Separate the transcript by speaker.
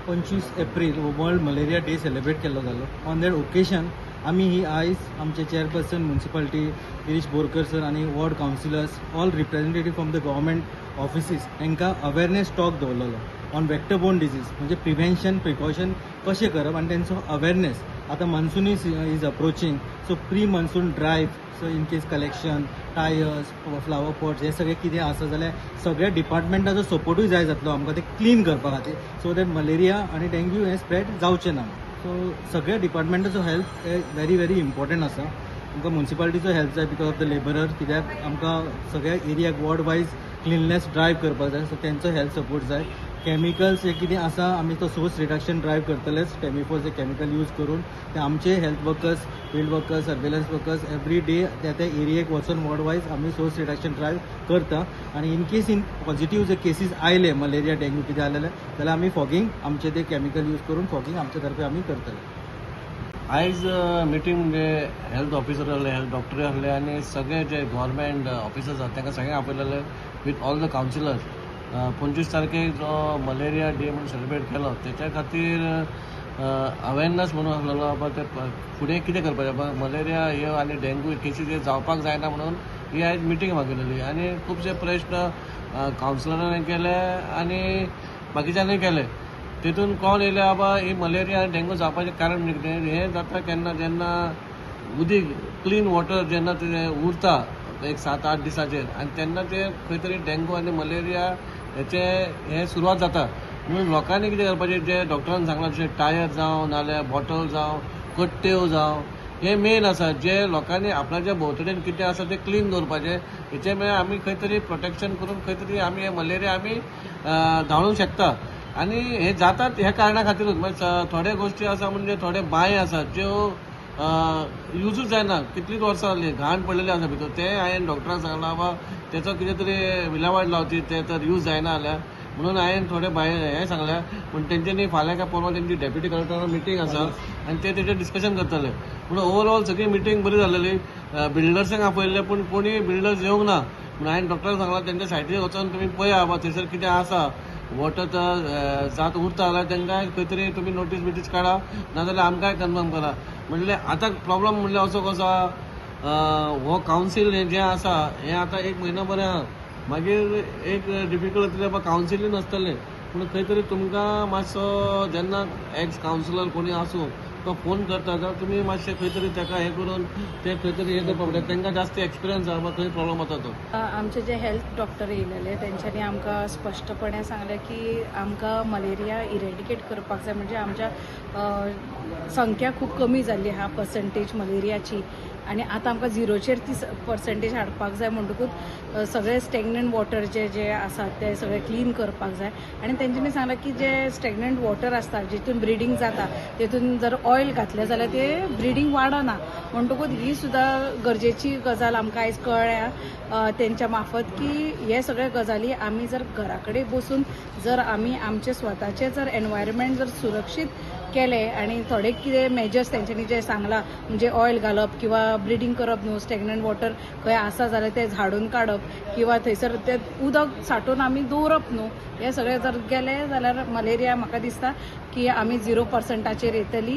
Speaker 1: 25 April world malaria day celebrate केल्लो जालो. On that occasion आमी ही आयज आमचे chairperson municipality Girish Borkar sir आणि ward councillors all representative from the government offices तांकां अवेरनेस टॉक दवरलेलो ऑन वेक्टर बोर्न डिजीज, म्हणजे प्रिव्हेन्शन प्रिकॉशन कशें करप आनी तेंचो अवेरनेस. आतां monsoon is approaching, so pre monsoon drive, so in case collection tyres flower pots हे सगळें कितें आसा जाल्यार सगळ्या डिपार्टमेंटाचो सपोर्टूय जाय जातलो आमकां ते क्लीन करपा खातीर, सो दॅट मलेरिया आनी डेंग्यू हें स्प्रेड जावचें ना. सो सगळ्या डिपार्टमेंटाचो हेल्प हे व्हेरी व्हेरी इम्पॉर्टंट आसा. आमकां म्युन्सिपालिटीचो हेल्प जाय बिकॉज ऑफ द लेबरर, कित्याक आमकां सगळ्या एरियाक वॉर्ड वायज क्लिननेस ड्रायव्ह करपाक जाय, सो तेंचो हेल्प सपोर्ट जाय. केमिकल्स हे कितें आसा आमी तो सोर्स रिडक्शन ड्रायव्ह करतलेच. केमिफोर्स हे केमिकल यूज करून ते आमचे health workers, field workers, surveillance workers every day त्या एरियेक वचून वॉर्ड वायज आमी सोर्स रिडक्शन ड्रायव्ह करता. आणि इन केस पॉझिटिव्ह जे केसीस आयले मलेरिया डेंग्यू कितें आलेले जाल्यार आमी फॉगिंग आमचे ते केमिकल यूज करून फॉगिंग आमचे तर्फे आमी करतले.
Speaker 2: आयज मिटींग म्हणजे हेल्थ ऑफिसर आहले, हेल्थ डॉक्टर आहले आनी सगळे जे गव्हर्मेंट ऑफिसर्स आहात तांकां सगळ्यांक आपयलेले विथ ऑल द कावन्सिलर्स. 25 तारखेक जो मलेरिया डे म्हणून सेलिब्रेट केलो त्याच्या खातीर अवेरनेस म्हणून आसलेलो बाबा ते फुडें कितें करपाचें बाबा मलेरिया ह्यो आनी डेंग्यू केसीस हे जावपाक जायना म्हणून ही आयज मिटींग मागिल्ली. आनी खुबशे प्रश्न कावन्सिलरांनी केले आनी बाकीच्यांनी केले. तेतून कोण येयले बाबा ही मलेरिया आनी डेंग्यू जावपाचें कारण कितें. हें जाता केन्ना जेन्ना उदीक क्लीन वॉटर जेन्ना ते उरता एक 7-8 दिसाचेर आनी तेन्ना ते खंय तरी डेंग्यू आनी मलेरिया हे सुरवात जाता. म्हणून लोकांनी कितें करपाचें, जे डॉक्टरान सांगलां जशें टायर जावं नाल्यार बॉटल जावं कट्ट्यो जावं हे मेन आसा. जे लोकांनी आपणाच्या भोंवतणेन कितें आसा तें क्लीन दवरपाचें. हेचे मेळ आमी खंय तरी प्रोटेक्शन करून खंय तरी आमी हे मलेरिया आमी धांवूंक शकता. आनी हे जातात ह्या कारणां खातीरूच. म्हणजे थोड्या गोश्टी आसा म्हणजे थोडे बांय आसात ज्यो यूजूच जायना, कितलींच वर्सां जालीं घाण पडलेली आसा भितर. ते हांवें डॉक्टरांक सांगलां बाबा तेचो कितें तरी विलावाट लावची, ते तर यूज जायना जाल्यार. म्हणून हांवें थोडे हें सांगलें. पूण तेंच्यांनी फाल्यां काय परवां तेंची डेप्युटी कलेक्टरान मिटींग आसा आनी ते तेचेर डिस्कशन करतले. म्हणून ओवरऑल सगळी मिटींग बरी जालेली. बिल्डर्सांक आपयल्ले पूण कोणी बिल्डर्स येवंक ना. म्हणून हांवें डॉक्टरांक सांगलां तेंच्या सायटीर वचून तुमी पळया बाबा थंयसर कितें आसा, वॉटर जात उरता जाल्यार तांकां खंय तरी तुमी नोटीस बिटीस काडा, नाजाल्यार आमकांय कन्फर्म करा. म्हणले आतां प्रॉब्लम म्हणल्यार असो कसो हो कावन्सील हें जें आसा हें आतां 1 म्हयनो बरें आहा. मागीर एक डिफिकल्ट जातलें बाबा कावन्सिली नासतलें. पूण खंय तरी तुमकां मातसो जेन्ना एक्स कावन्सिलर कोणी आसूं तो फोन करता जाल्यार तुमी मातशें खंय तरी ताका हें करून ते खंय तरी हें करपाक पडटा. तांकां जास्त एक्सपिरियन्स आसा खंय प्रॉब्लम जाता तो.
Speaker 3: आमचे जे हेल्थ डॉक्टर येयलेले तेंच्यांनी आमकां स्पश्टपणे सांगलें की आमकां मलेरिया इरेडिकेट करपाक जाय. म्हणजे आमच्या संख्या खूब कमी जाल्ली आहा पर्संटेज मलेरियाची, आनी आतां आमकां 0चेर ती पर्संटेज हाडपाक जाय. म्हणटकूच सगळे स्टॅग्नंट वॉटर जे आसात ते सगळे क्लीन करपाक जाय. आनी तेंच्यांनी सांगलां की जे स्टॅग्नंट वॉटर आसता जितून ब्रिडींग जाता तेतून जर ऑयल घातलें जाल्यार ते ब्रिडींग वाडना. म्हणटकूच ही सुद्दां गरजेची गजाल आमकां आयज कळ्ळ्या तेंच्या मार्फत की हे सगळे गजाली आमी जर घरा कडेन बसून जर आमी आमचे स्वताचे जर एनवायरमेंट जर सुरक्षीत केले आनी थोडे कितें मेजर्स तेंच्यांनी जे सांगला म्हणजे ऑयल घालप किंवा ब्रिडींग करप न्हू, स्टॅग्नंट वॉटर खंय आसा जाल्यार ते झाडून काडप किंवा थंयसर ते उदक सांठोवन आमी दवरप न्हू, हे सगळे जर केले जाल्यार मलेरिया म्हाका दिसता की आमी 0% येतली.